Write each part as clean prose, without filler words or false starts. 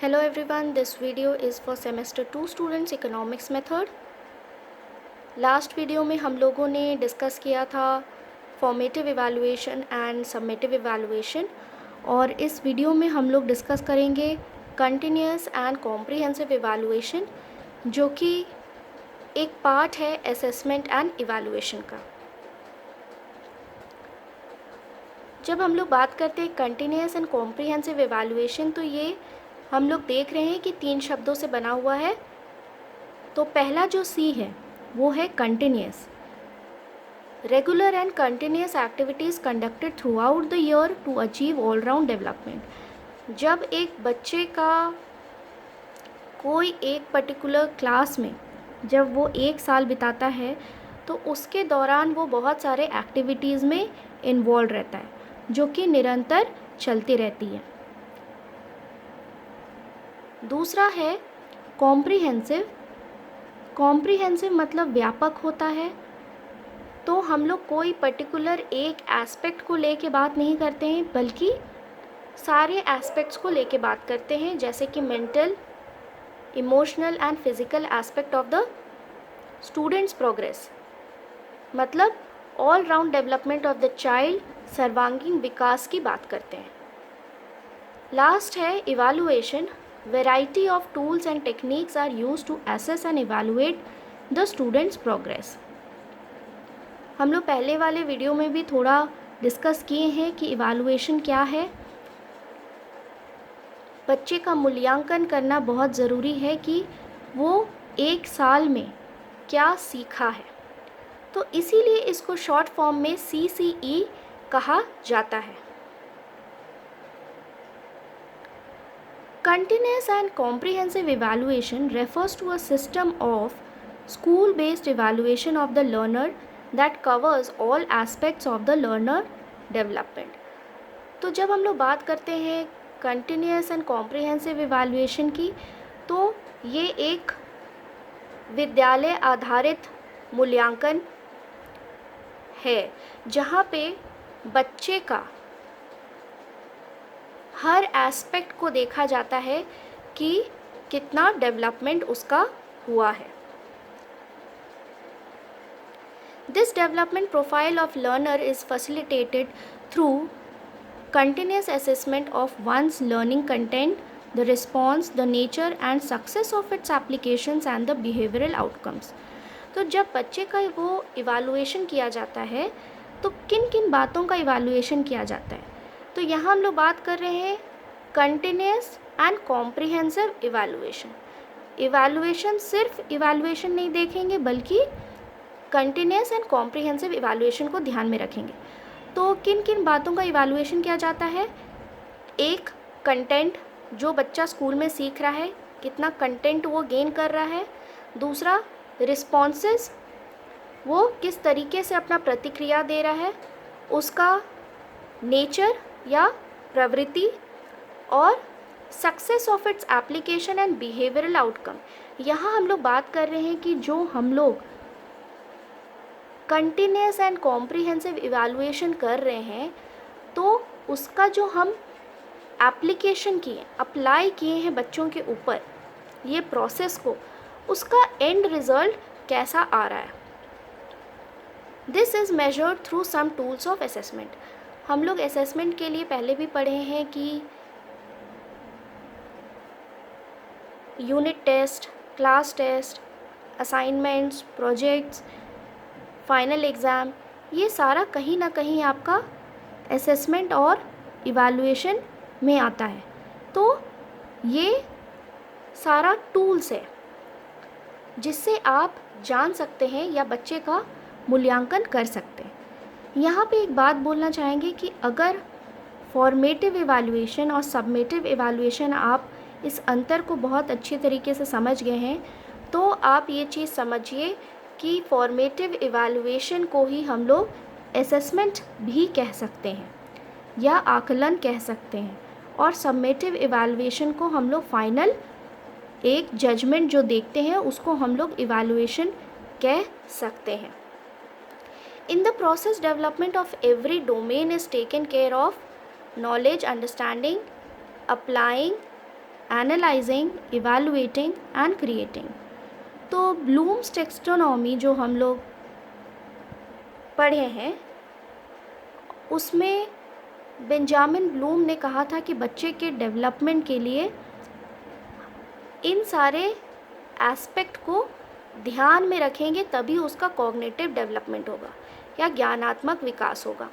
Hello everyone, this video is for semester 2 students economics method. Last video में हम लोगों ने डिस्कस किया था formative evaluation and summative evaluation और इस वीडियो में हम लोग डिस्कस करेंगे कंटिन्यूअस एंड कॉम्प्रिहेंसिव इवैल्यूएशन जो कि एक पार्ट है असेसमेंट एंड इवैल्यूएशन का। जब हम लोग बात करते हैं कंटिन्यूअस एंड कॉम्प्रिहेंसिव इवैल्यूएशन तो ये हम लोग देख रहे हैं कि 3 शब्दों से बना हुआ है। तो पहला जो सी है वो है continuous. Regular and continuous activities conducted throughout the year to achieve all round development. जब एक बच्चे का कोई एक पर्टिकुलर क्लास में जब वो 1 साल बिताता है तो उसके दौरान वो बहुत सारे एक्टिविटीज़ में इन्वॉल्व रहता है जो कि निरंतर चलती रहती है। दूसरा है कॉम्प्रिहेंसिव। कॉम्प्रिहेंसिव मतलब व्यापक होता है। तो हम लोग कोई पर्टिकुलर एक एस्पेक्ट को लेके बात नहीं करते हैं बल्कि सारे एस्पेक्ट्स को लेके बात करते हैं, जैसे कि mental, emotional and physical aspect of the students progress, मतलब all round development of the child, सर्वांगीण विकास की बात करते हैं। लास्ट है evaluation. Variety of tools and techniques are used to assess and evaluate the students' progress. हम लोग पहले वाले वीडियो में भी थोड़ा डिस्कस किए हैं कि इवैल्यूएशन क्या है। बच्चे का मूल्यांकन करना बहुत ज़रूरी है कि वो 1 साल में क्या सीखा है, तो इसीलिए इसको शॉर्ट फॉर्म में CCE कहा जाता है। Continuous and comprehensive evaluation refers to a system of school-based evaluation of the learner that covers all aspects of the learner development. तो जब हम लोग बात करते हैं continuous and comprehensive evaluation की, तो ये एक विद्यालय आधारित मूल्यांकन है जहाँ पे बच्चे का हर एस्पेक्ट को देखा जाता है कि कितना डेवलपमेंट उसका हुआ है। This development profile of learner is facilitated through continuous assessment of one's learning content, the response, the nature and success of its applications and the behavioural outcomes. तो जब बच्चे का वो इवैल्यूएशन किया जाता है तो किन किन बातों का इवैल्यूएशन किया जाता है, तो यहाँ हम लोग बात कर रहे हैं continuous and comprehensive evaluation. Evaluation सिर्फ इवैल्यूएशन नहीं देखेंगे बल्कि कंटिन्यूअस एंड कॉम्प्रिहेंसिव इवैल्यूएशन को ध्यान में रखेंगे। तो किन किन बातों का इवैल्यूएशन किया जाता है? एक, कंटेंट, जो बच्चा स्कूल में सीख रहा है, कितना कंटेंट वो गेन कर रहा है। दूसरा, रिस्पॉन्सेस, वो किस तरीके से अपना प्रतिक्रिया दे रहा है। उसका नेचर या प्रवृत्ति, और success of its application and behavioural outcome. यहाँ हम लोग बात कर रहे हैं कि जो हम लोग कंटिन्यूअस एंड कॉम्प्रिहेंसिव इवैल्यूएशन कर रहे हैं तो उसका जो हम एप्लीकेशन किए, अप्लाई किए हैं बच्चों के ऊपर ये प्रोसेस को, उसका एंड रिज़ल्ट कैसा आ रहा है। This is measured through some tools of assessment. हम लोग असेसमेंट के लिए पहले भी पढ़े हैं कि unit test, class test, assignments, projects, final exam, ये सारा कहीं ना कहीं आपका असेसमेंट और इवैल्यूएशन में आता है। तो ये सारा टूल्स है जिससे आप जान सकते हैं या बच्चे का मूल्यांकन कर सकते हैं। यहाँ पे एक बात बोलना चाहेंगे कि अगर फॉर्मेटिव इवैल्यूएशन और सबमेटिव इवैल्यूएशन आप इस अंतर को बहुत अच्छी तरीके से समझ गए हैं तो आप ये चीज़ समझिए कि फॉर्मेटिव इवैल्यूएशन को ही हम लोग असेसमेंट भी कह सकते हैं या आकलन कह सकते हैं, और सबमेटिव इवैल्यूएशन को हम लोग फाइनल एक जजमेंट जो देखते हैं उसको हम लोग इवैल्यूएशन कह सकते हैं। In the process, development of every domain is taken care of: knowledge, understanding, applying, analysing, evaluating and creating. तो ब्लूम्स टेक्सोनॉमी जो हम लोग पढ़े हैं उसमें बेंजामिन ब्लूम ने कहा था कि बच्चे के डेवलपमेंट के लिए इन सारे एस्पेक्ट को ध्यान में रखेंगे तभी उसका कॉग्निटिव डेवलपमेंट होगा या ज्ञानात्मक विकास होगा।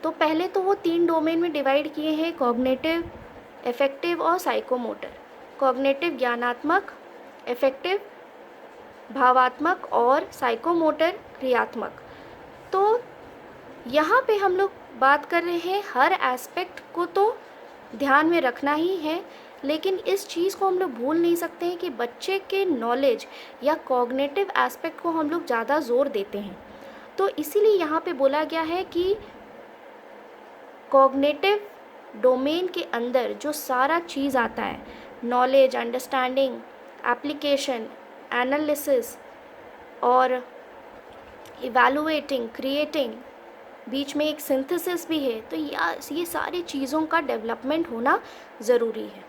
तो पहले तो वो 3 डोमेन में डिवाइड किए हैं, कॉग्निटिव, एफेक्टिव और साइकोमोटर। कॉग्निटिव ज्ञानात्मक, एफेक्टिव भावात्मक और साइकोमोटर क्रियात्मक। तो यहाँ पे हम लोग बात कर रहे हैं हर एस्पेक्ट को तो ध्यान में रखना ही है, लेकिन इस चीज़ को हम लोग भूल नहीं सकते हैं कि बच्चे के नॉलेज या कॉग्निटिव एस्पेक्ट को हम लोग ज़्यादा ज़ोर देते हैं। तो इसीलिए यहाँ पे बोला गया है कि कॉग्निटिव डोमेन के अंदर जो सारा चीज़ आता है, नॉलेज, अंडरस्टैंडिंग, एप्लीकेशन, एनालिसिस और इवैल्यूएटिंग, क्रिएटिंग, बीच में एक सिंथेसिस भी है, तो ये सारी चीज़ों का डेवलपमेंट होना ज़रूरी है।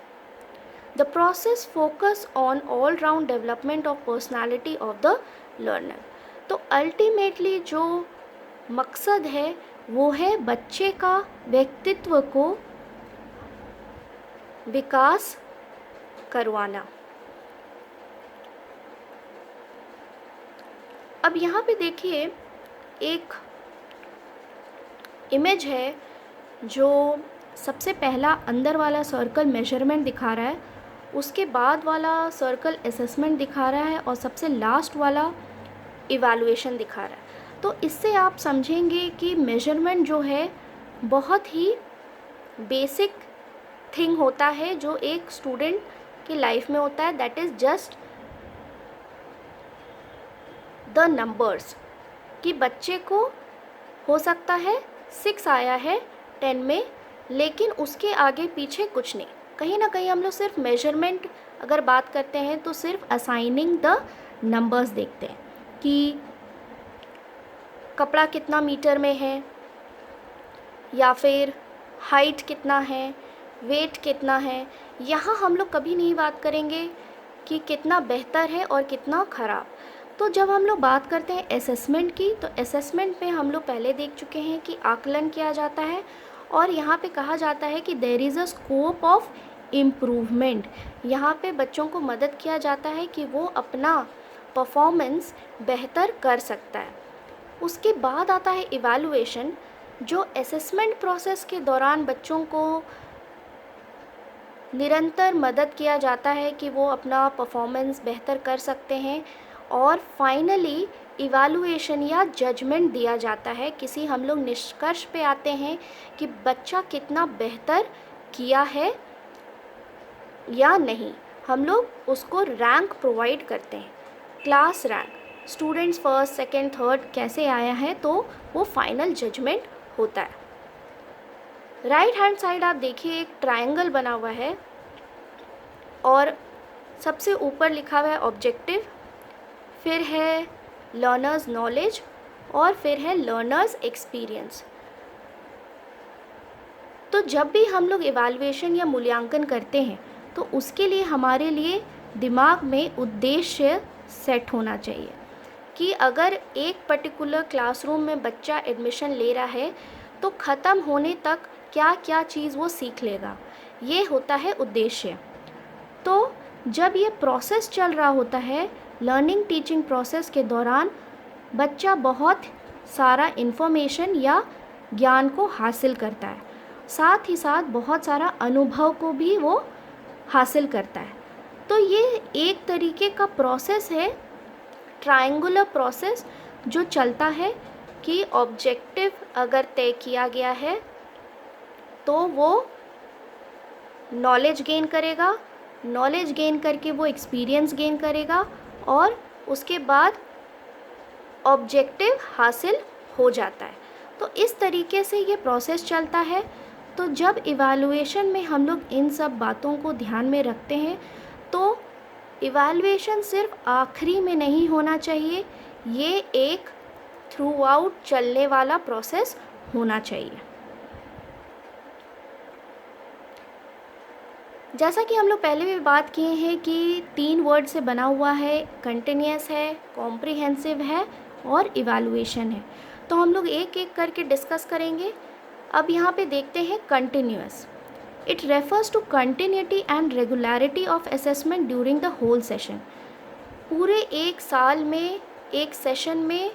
The process focus on all round development of personality of the learner. तो अल्टीमेटली जो मकसद है वो है बच्चे का व्यक्तित्व को विकास करवाना। अब यहाँ पे देखिए एक इमेज है जो सबसे पहला अंदर वाला सर्कल मेजरमेंट दिखा रहा है, उसके बाद वाला सर्कल असेसमेंट दिखा रहा है और सबसे लास्ट वाला इवैल्यूएशन दिखा रहा है। तो इससे आप समझेंगे कि मेजरमेंट जो है बहुत ही बेसिक थिंग होता है जो एक स्टूडेंट की लाइफ में होता है, that is just the numbers. कि बच्चे को हो सकता है 6 आया है 10 में, लेकिन उसके आगे पीछे कुछ नहीं। कहीं ना कहीं हम लोग सिर्फ मेजरमेंट अगर बात करते हैं तो सिर्फ असाइनिंग द नंबर्स देखते हैं कि कपड़ा कितना मीटर में है, या फिर हाइट कितना है, वेट कितना है। यहाँ हम लोग कभी नहीं बात करेंगे कि कितना बेहतर है और कितना ख़राब। तो जब हम लोग बात करते हैं असेसमेंट की, तो असेसमेंट में हम लोग पहले देख चुके हैं कि आकलन किया जाता है और यहाँ पे कहा जाता है कि there is a scope of improvement. यहाँ पे बच्चों को मदद किया जाता है कि वो अपना परफॉर्मेंस बेहतर कर सकता है। उसके बाद आता है इवैल्यूएशन, जो असेसमेंट प्रोसेस के दौरान बच्चों को निरंतर मदद किया जाता है कि वो अपना परफॉर्मेंस बेहतर कर सकते हैं। और फाइनली इवैल्यूएशन या जजमेंट दिया जाता है, किसी हम लोग निष्कर्ष पे आते हैं कि बच्चा कितना बेहतर किया है या नहीं। हम लोग उसको रैंक प्रोवाइड करते हैं, class rank, students first, second, third कैसे आया है, तो वो फाइनल जजमेंट होता है। राइट हैंड साइड आप देखिए एक ट्रायंगल बना हुआ है और सबसे ऊपर लिखा हुआ है ऑब्जेक्टिव, फिर है लर्नर्स नॉलेज और फिर है लर्नर्स एक्सपीरियंस। तो जब भी हम लोग इवैल्यूएशन या मूल्यांकन करते हैं तो उसके लिए हमारे लिए दिमाग में उद्देश्य सेट होना चाहिए कि अगर एक पर्टिकुलर क्लासरूम में बच्चा एडमिशन ले रहा है तो ख़त्म होने तक क्या क्या चीज़ वो सीख लेगा, ये होता है उद्देश्य। तो जब ये प्रोसेस चल रहा होता है, लर्निंग टीचिंग प्रोसेस के दौरान बच्चा बहुत सारा इन्फॉर्मेशन या ज्ञान को हासिल करता है, साथ ही साथ बहुत सारा अनुभव को भी वो हासिल करता है। तो ये एक तरीके का प्रोसेस है, ट्रायंगुलर प्रोसेस, जो चलता है कि ऑब्जेक्टिव अगर तय किया गया है तो वो नॉलेज गेन करेगा, नॉलेज गेन करके वो एक्सपीरियंस गेन करेगा और उसके बाद ऑब्जेक्टिव हासिल हो जाता है। तो इस तरीके से ये प्रोसेस चलता है। तो जब इवैल्यूएशन में हम लोग इन सब बातों को ध्यान में रखते हैं तो इवैल्यूएशन सिर्फ आखिरी में नहीं होना चाहिए, ये एक थ्रू आउट चलने वाला प्रोसेस होना चाहिए। जैसा कि हम लोग पहले भी बात किए हैं कि 3 वर्ड से बना हुआ है, कंटिन्यूअस है, कॉम्प्रिहेंसिव है और इवैल्यूएशन है। तो हम लोग एक-एक करके डिस्कस करेंगे। अब यहाँ पे देखते हैं continuous. It refers to continuity and regularity of assessment during the whole session. पूरे एक साल में, एक सेशन में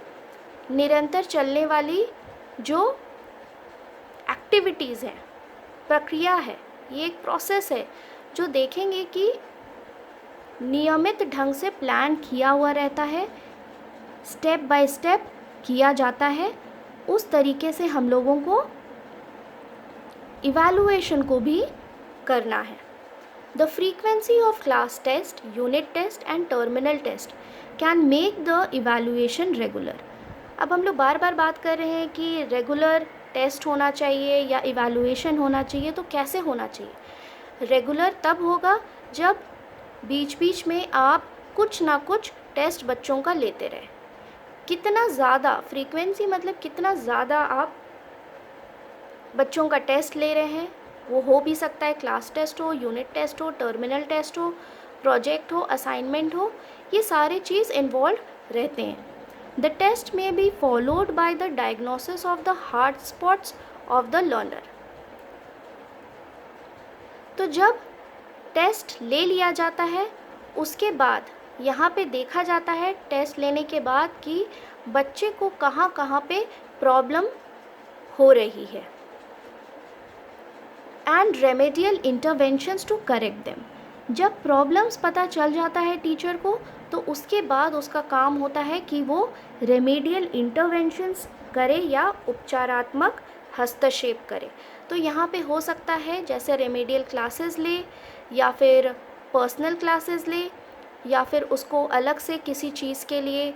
निरंतर चलने वाली जो एक्टिविटीज़ हैं, प्रक्रिया है, ये एक प्रोसेस है जो देखेंगे कि नियमित ढंग से प्लान किया हुआ रहता है, स्टेप बाय स्टेप किया जाता है। उस तरीके से हम लोगों को इवैल्यूएशन को भी करना है। The frequency of class test, unit test and terminal test can make the evaluation regular. अब हम लोग बार बार बात कर रहे हैं कि रेगुलर टेस्ट होना चाहिए या इवैल्यूएशन होना चाहिए, तो कैसे होना चाहिए? रेगुलर तब होगा जब बीच बीच में आप कुछ ना कुछ टेस्ट बच्चों का लेते रहे। कितना ज़्यादा फ्रीक्वेंसी मतलब कितना ज़्यादा आप बच्चों का टेस्ट ले रहे हैं, वो हो भी सकता है क्लास टेस्ट हो, यूनिट टेस्ट हो, टर्मिनल टेस्ट हो, प्रोजेक्ट हो, असाइनमेंट हो, ये सारे चीज़ इन्वॉल्व रहते हैं। द टेस्ट में be followed by the diagnosis of the hard spots of the learner. तो जब टेस्ट ले लिया जाता है उसके बाद यहाँ पे देखा जाता है टेस्ट लेने के बाद कि बच्चे को कहाँ कहाँ पे प्रॉब्लम हो रही है and remedial interventions to correct them. जब प्रॉब्लम्स पता चल जाता है टीचर को, तो उसके बाद उसका काम होता है कि वो रेमेडियल इंटरवेंशंस करे या उपचारात्मक हस्तक्षेप करे। तो यहाँ पे हो सकता है जैसे रेमेडियल क्लासेस ले या फिर पर्सनल क्लासेस ले या फिर उसको अलग से किसी चीज़ के लिए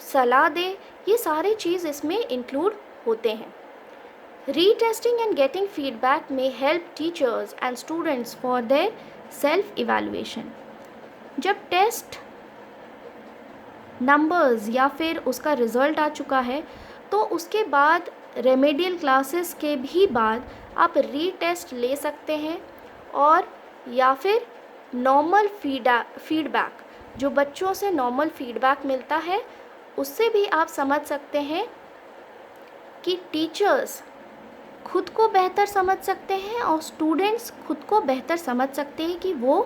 सलाह दे, ये सारे चीज़ इसमें इंक्लूड होते हैं। Retesting and getting feedback may help teachers and students for their self-evaluation. जब टेस्ट नंबर्स या फिर उसका रिज़ल्ट आ चुका है, तो उसके बाद रेमेडियल क्लासेस के भी बाद आप रीटेस्ट ले सकते हैं, और या फिर नॉर्मल फीडबैक जो बच्चों से नॉर्मल फीडबैक मिलता है उससे भी आप समझ सकते हैं कि टीचर्स खुद को बेहतर समझ सकते हैं और स्टूडेंट्स खुद को बेहतर समझ सकते हैं कि वो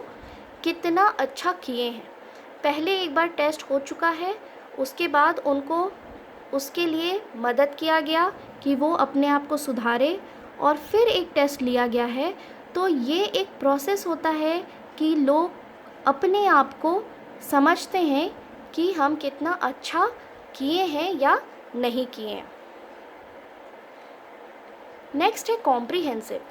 कितना अच्छा किए हैं। पहले एक बार टेस्ट हो चुका है, उसके बाद उनको उसके लिए मदद किया गया कि वो अपने आप को सुधारे, और फिर एक टेस्ट लिया गया है। तो ये एक प्रोसेस होता है कि लोग अपने आप को समझते हैं कि हम कितना अच्छा किए हैं या नहीं किए हैं। नेक्स्ट है comprehensive.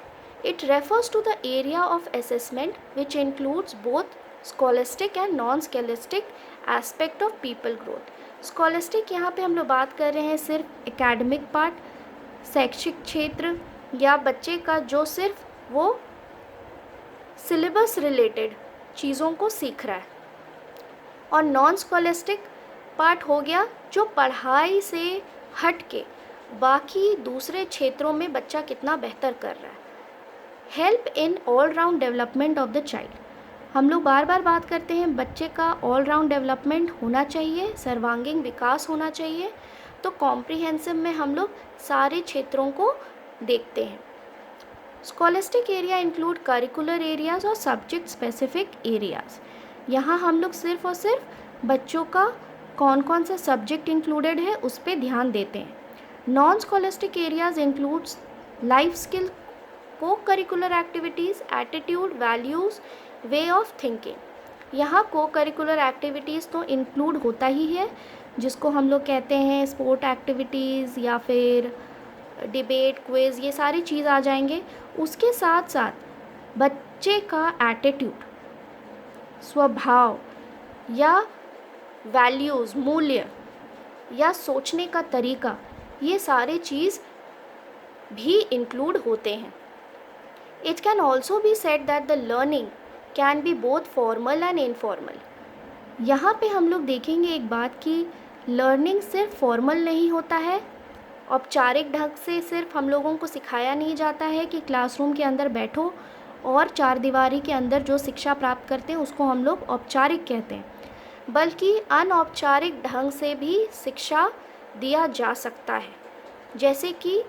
It refers to the area of assessment which includes both scholastic and non scholastic aspect of pupil growth. Scholastic यहाँ पे हम लोग बात कर रहे हैं सिर्फ एकेडमिक पार्ट, शैक्षिक क्षेत्र या बच्चे का जो सिर्फ वो सिलेबस रिलेटेड चीज़ों को सीख रहा है, और नॉन स्कॉलिस्टिक पार्ट हो गया जो पढ़ाई से हट के बाकी दूसरे क्षेत्रों में बच्चा कितना बेहतर कर रहा है। Help in all round development of the child. हम लोग बार बार बात करते हैं बच्चे का ऑल राउंड डेवलपमेंट होना चाहिए, सर्वांगीण विकास होना चाहिए। तो कॉम्प्रिहेंसिव में हम लोग सारे क्षेत्रों को देखते हैं। Scholastic area include curricular areas और सब्जेक्ट स्पेसिफिक एरियाज़। यहाँ हम लोग सिर्फ और सिर्फ बच्चों का कौन कौन सा सब्जेक्ट इंक्लूडेड है उस पर ध्यान देते हैं। Non scholastic areas includes life skill, co curricular activities, attitude, values, way of thinking. यहाँ को करिकुलर एक्टिविटीज़ तो इंक्लूड होता ही है, जिसको हम लोग कहते हैं स्पोर्ट एक्टिविटीज़ या फिर डिबेट, क्विज़, ये सारी चीज़ आ जाएंगे। उसके साथ साथ बच्चे का एटीट्यूड, स्वभाव या वैल्यूज़, मूल्य या सोचने का तरीका, ये सारे चीज़ भी इंक्लूड होते हैं। It can also be said that the learning can be both formal and informal. यहाँ पे हम लोग देखेंगे एक बात कि लर्निंग सिर्फ फॉर्मल नहीं होता है, औपचारिक ढंग से सिर्फ हम लोगों को सिखाया नहीं जाता है कि क्लासरूम के अंदर बैठो और चार दीवारी के अंदर जो शिक्षा प्राप्त करते हैं उसको हम लोग औपचारिक कहते हैं, बल्कि अनौपचारिक ढंग से भी शिक्षा दिया जा सकता है। जैसे कि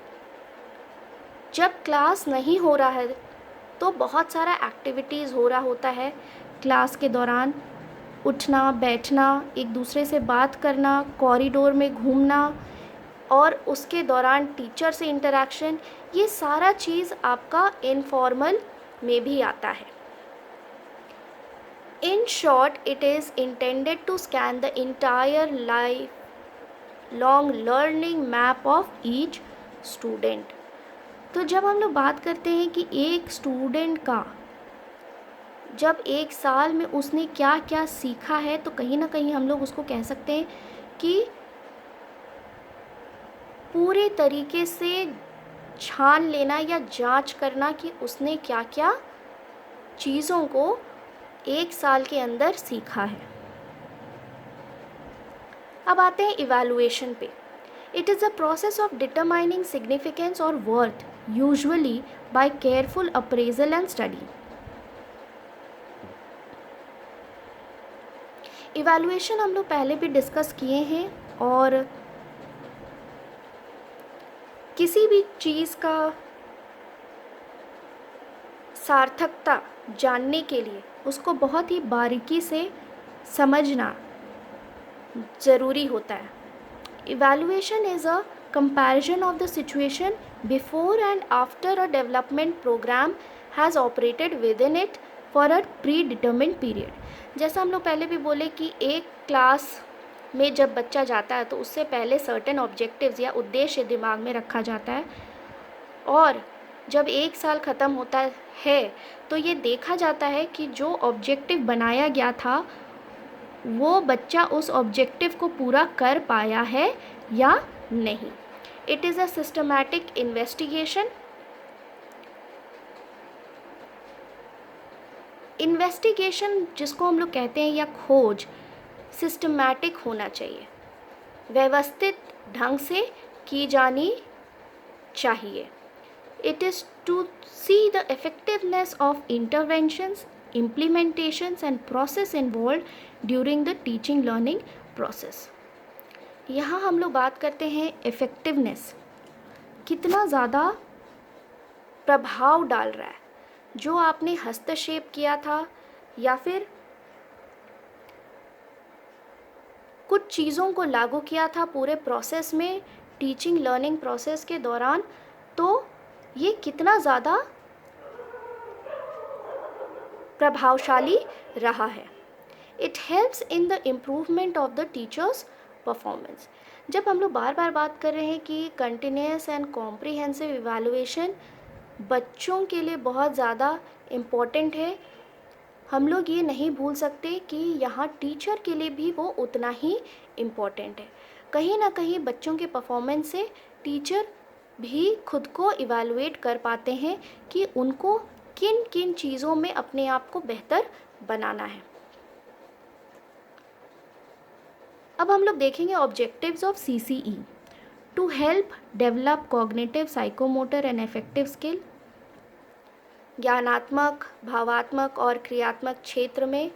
जब क्लास नहीं हो रहा है तो बहुत सारा एक्टिविटीज़ हो रहा होता है क्लास के दौरान, उठना बैठना, एक दूसरे से बात करना, कॉरिडोर में घूमना और उसके दौरान टीचर से इंटरेक्शन, ये सारा चीज़ आपका इनफॉर्मल में भी आता है। In short, it is intended to scan the entire life long learning map of each student. तो जब हम लोग बात करते हैं कि एक स्टूडेंट का जब एक साल में उसने क्या क्या सीखा है, तो कहीं ना कहीं हम लोग उसको कह सकते हैं कि पूरे तरीके से छान लेना या जांच करना कि उसने क्या क्या चीज़ों को एक साल के अंदर सीखा है। अब आते हैं इवैल्यूएशन पे। It is a process of determining significance और worth, usually by careful appraisal and study. Evaluation हम लोग पहले भी डिस्कस किए हैं, और किसी भी चीज़ का सार्थकता जानने के लिए उसको बहुत ही बारीकी से समझना ज़रूरी होता है। Evaluation is a comparison of the situation before and after a development program has operated within it for a predetermined period। जैसा हम लोग पहले भी बोले कि एक क्लास में जब बच्चा जाता है तो उससे पहले सर्टेन ऑब्जेक्टिव्स या उद्देश्य दिमाग में रखा जाता है, और जब एक साल ख़त्म होता है तो ये देखा जाता है कि जो ऑब्जेक्टिव बनाया गया था वो बच्चा उस ऑब्जेक्टिव को पूरा कर पाया है या नहीं। It is a systematic investigation. Investigation जिसको हम लोग कहते हैं या खोज, सिस्टमैटिक होना चाहिए, व्यवस्थित ढंग से की जानी चाहिए। It is to see the effectiveness of interventions, implementations and process involved during the teaching learning process। यहाँ हम लोग बात करते हैं इफ़ेक्टिवनेस, कितना ज़्यादा प्रभाव डाल रहा है जो आपने हस्तक्षेप किया था या फिर कुछ चीज़ों को लागू किया था पूरे प्रोसेस में, टीचिंग लर्निंग प्रोसेस के दौरान, तो ये कितना ज़्यादा प्रभावशाली रहा है। It helps in the improvement of the teachers performance. जब हम लोग बार बार बात कर रहे हैं कि कंटिन्यूस एंड कॉम्प्रिहेंसिव इवैल्यूएशन बच्चों के लिए बहुत ज़्यादा इम्पॉर्टेंट है, हम लोग ये नहीं भूल सकते कि यहाँ टीचर के लिए भी वो उतना ही इम्पॉर्टेंट है। कहीं ना कहीं बच्चों के परफॉर्मेंस से टीचर भी खुद को इवैल्यूएट कर पाते हैं कि उनको किन किन चीज़ों में अपने आप को बेहतर बनाना है। अब हम लोग देखेंगे objectives of CCE। To help develop cognitive, psychomotor and affective skill, ज्ञानात्मक, भावात्मक और क्रियात्मक क्षेत्र में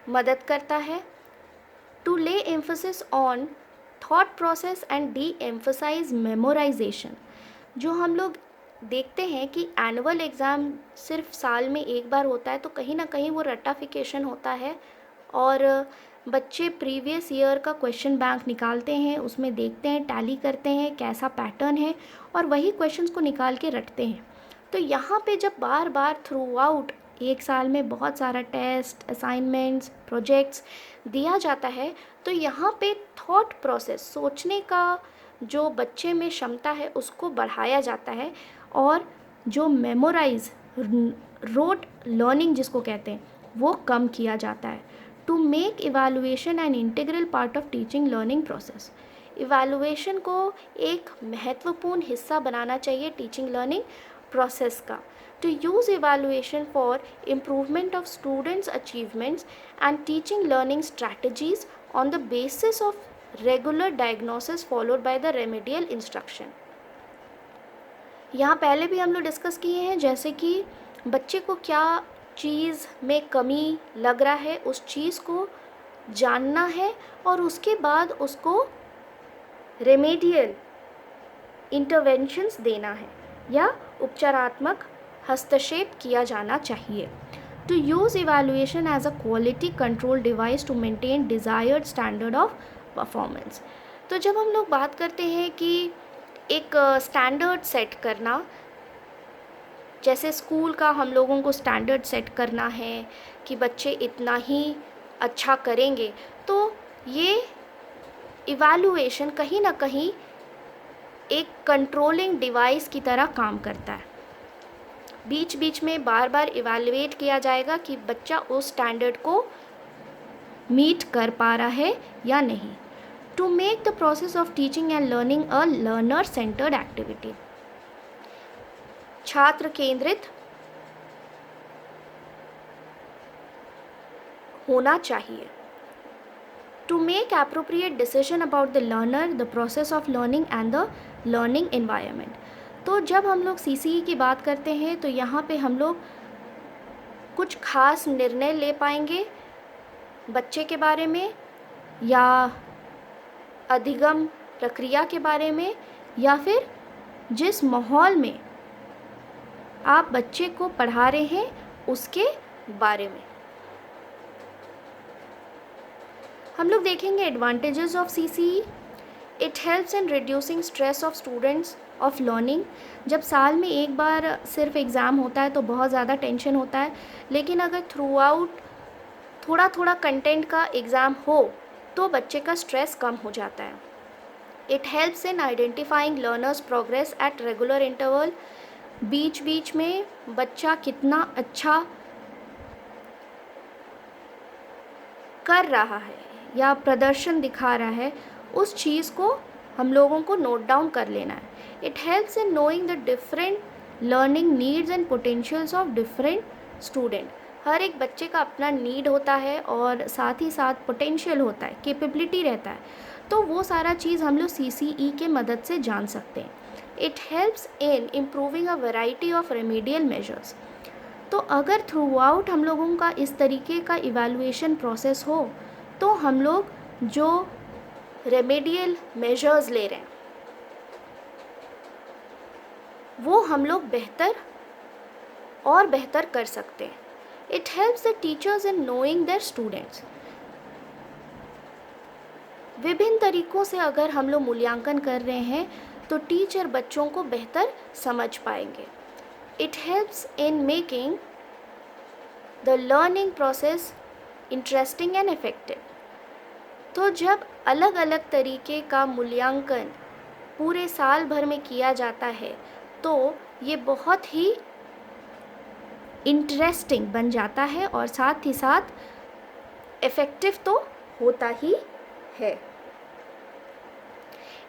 मदद करता है। To lay emphasis on thought process and de emphasise memorisation. जो हम लोग देखते हैं कि एनुअल एग्ज़ाम सिर्फ साल में एक बार होता है, तो कहीं ना कहीं वो रट्टाफिकेशन होता है और बच्चे प्रीवियस ईयर का क्वेश्चन बैंक निकालते हैं, उसमें देखते हैं, टैली करते हैं कैसा पैटर्न है और वही क्वेश्चंस को निकाल के रटते हैं। तो यहाँ पे जब बार बार थ्रू आउट एक साल में बहुत सारा टेस्ट, असाइनमेंट्स, प्रोजेक्ट्स दिया जाता है, तो यहाँ पे थॉट प्रोसेस, सोचने का जो बच्चे में क्षमता है उसको बढ़ाया जाता है, और जो मेमोराइज, रोट लर्निंग जिसको कहते हैं, वो कम किया जाता है। To make evaluation an integral part of teaching learning process. Evaluation को एक महत्वपूर्ण हिस्सा बनाना चाहिए टीचिंग लर्निंग प्रोसेस का। To use evaluation for improvement of students' achievements and teaching learning strategies on the basis of regular diagnosis followed by the remedial instruction। यहाँ पहले भी हम लोग डिस्कस किए हैं, जैसे कि बच्चे को क्या चीज़ में कमी लग रहा है, उस चीज़ को जानना है और उसके बाद उसको रेमेडियल इंटरवेंशंस देना है या उपचारात्मक हस्तक्षेप किया जाना चाहिए। To use evaluation as a quality control device to maintain desired standard of performance. तो जब हम लोग बात करते हैं कि एक स्टैंडर्ड सेट करना, जैसे स्कूल का हम लोगों को स्टैंडर्ड सेट करना है कि बच्चे इतना ही अच्छा करेंगे, तो ये इवैल्यूएशन कहीं ना कहीं एक कंट्रोलिंग डिवाइस की तरह काम करता है। बीच बीच में बार बार इवैल्यूएट किया जाएगा कि बच्चा उस स्टैंडर्ड को मीट कर पा रहा है या नहीं। To make the process of teaching and learning a learner centred activity, छात्र केंद्रित होना चाहिए। To make appropriate decision about the learner, the process of learning and the learning environment. तो जब हम लोग CCE की बात करते हैं तो यहाँ पे हम लोग कुछ खास निर्णय ले पाएंगे बच्चे के बारे में या अधिगम प्रक्रिया के बारे में, या फिर जिस माहौल में आप बच्चे को पढ़ा रहे हैं उसके बारे में। हम लोग देखेंगे advantages of CCE। It helps in reducing stress of students of learning. जब साल में एक बार सिर्फ एग्ज़ाम होता है तो बहुत ज़्यादा टेंशन होता है, लेकिन अगर थ्रू आउट थोड़ा थोड़ा कंटेंट का एग्ज़ाम हो तो बच्चे का स्ट्रेस कम हो जाता है। It helps in identifying learners progress at regular interval. बीच बीच में बच्चा कितना अच्छा कर रहा है या प्रदर्शन दिखा रहा है, उस चीज़ को हम लोगों को नोट डाउन कर लेना है। It helps in knowing the different learning needs and potentials of different student. हर एक बच्चे का अपना नीड होता है और साथ ही साथ पोटेंशियल होता है, कैपेबिलिटी रहता है, तो वो सारा चीज़ हम लोग CCE के मदद से जान सकते हैं। It helps in improving a variety of remedial measures. तो अगर थ्रू आउट हम लोगों का इस तरीके का इवैल्यूएशन प्रोसेस हो तो हम लोग जो रेमेडियल मेजर्स ले रहे हैं वो हम लोग बेहतर और बेहतर कर सकते हैं। It helps the teachers in knowing their students. विभिन्न तरीक़ों से अगर हम लोग मूल्यांकन कर रहे हैं तो टीचर बच्चों को बेहतर समझ पाएंगे। It helps in making the learning process interesting and effective. तो जब अलग अलग तरीके का मूल्यांकन पूरे साल भर में किया जाता है तो ये बहुत ही इंटरेस्टिंग बन जाता है और साथ ही साथ इफ़ेक्टिव तो होता ही है।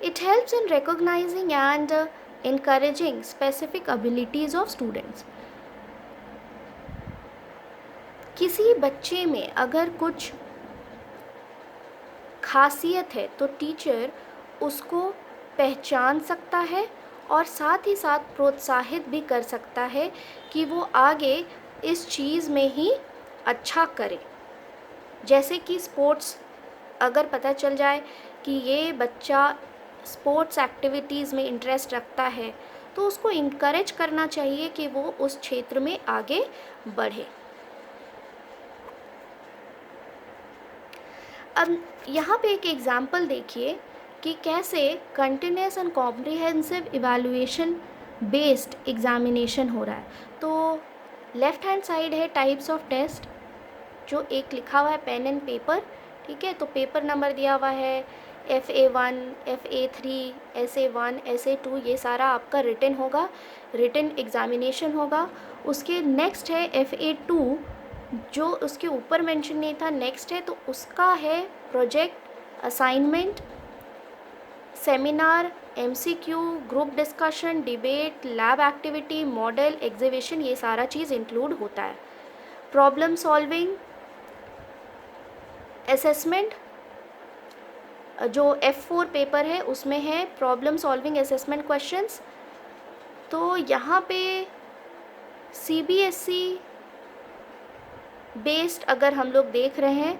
It helps in recognising and encouraging specific abilities of students। किसी बच्चे में अगर कुछ खासियत है तो टीचर उसको पहचान सकता है और साथ ही साथ प्रोत्साहित भी कर सकता है कि वो आगे इस चीज़ में ही अच्छा करे। जैसे कि स्पोर्ट्स, अगर पता चल जाए कि ये बच्चा स्पोर्ट्स एक्टिविटीज़ में इंटरेस्ट रखता है तो उसको इनकरेज करना चाहिए कि वो उस क्षेत्र में आगे बढ़े। अब यहाँ पे एक एग्ज़ाम्पल देखिए कि कैसे continuous and comprehensive evaluation based examination हो रहा है। तो लेफ़्ट हैंड साइड है टाइप्स ऑफ टेस्ट, जो एक लिखा हुआ है पेन एंड पेपर, ठीक है। तो पेपर नंबर दिया हुआ है FA1, FA3, SA1, SA2, ये सारा आपका रिटन होगा, रिटन एग्ज़ामिनेशन होगा। उसके नेक्स्ट है FA2, जो उसके ऊपर मेंशन नहीं था, नेक्स्ट है, तो उसका है project, assignment, seminar, MCQ, group discussion, debate, lab activity, model, exhibition, ये सारा चीज़ इंक्लूड होता है। प्रॉब्लम सॉल्विंग, असेसमेंट, जो F4 पेपर है उसमें है प्रॉब्लम सॉल्विंग असेसमेंट क्वेश्चंस, तो यहाँ पे CBSE बेस्ड अगर हम लोग देख रहे हैं,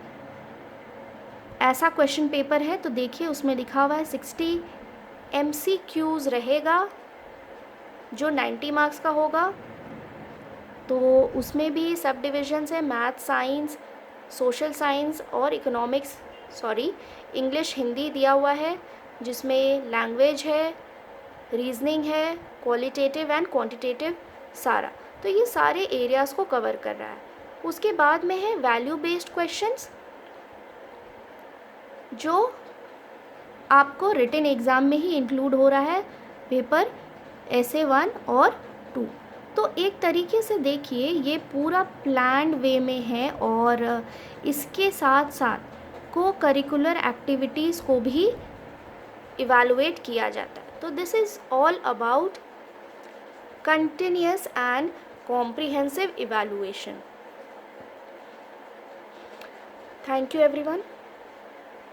ऐसा क्वेश्चन पेपर है, तो देखिए उसमें लिखा हुआ है 60 MCQs रहेगा जो 90 मार्क्स का होगा। तो उसमें भी सब डिविजन्स है, मैथ, साइंस, सोशल साइंस और इकोनॉमिक्स, इंग्लिश, हिंदी दिया हुआ है, जिसमें लैंग्वेज है, रीजनिंग है, क्वालिटेटिव एंड क्वांटिटेटिव सारा। तो ये सारे एरियाज़ को कवर कर रहा है। उसके बाद में है वैल्यू बेस्ड क्वेश्चंस, जो आपको रिटन एग्ज़ाम में ही इंक्लूड हो रहा है, पेपर essay 1 और 2। तो एक तरीके से देखिए ये पूरा प्लान्ड वे में है, और इसके साथ साथ को करिकुलर एक्टिविटीज़ को भी इवैल्यूएट किया जाता है। तो this is all about continuous and comprehensive evaluation. Thank you everyone.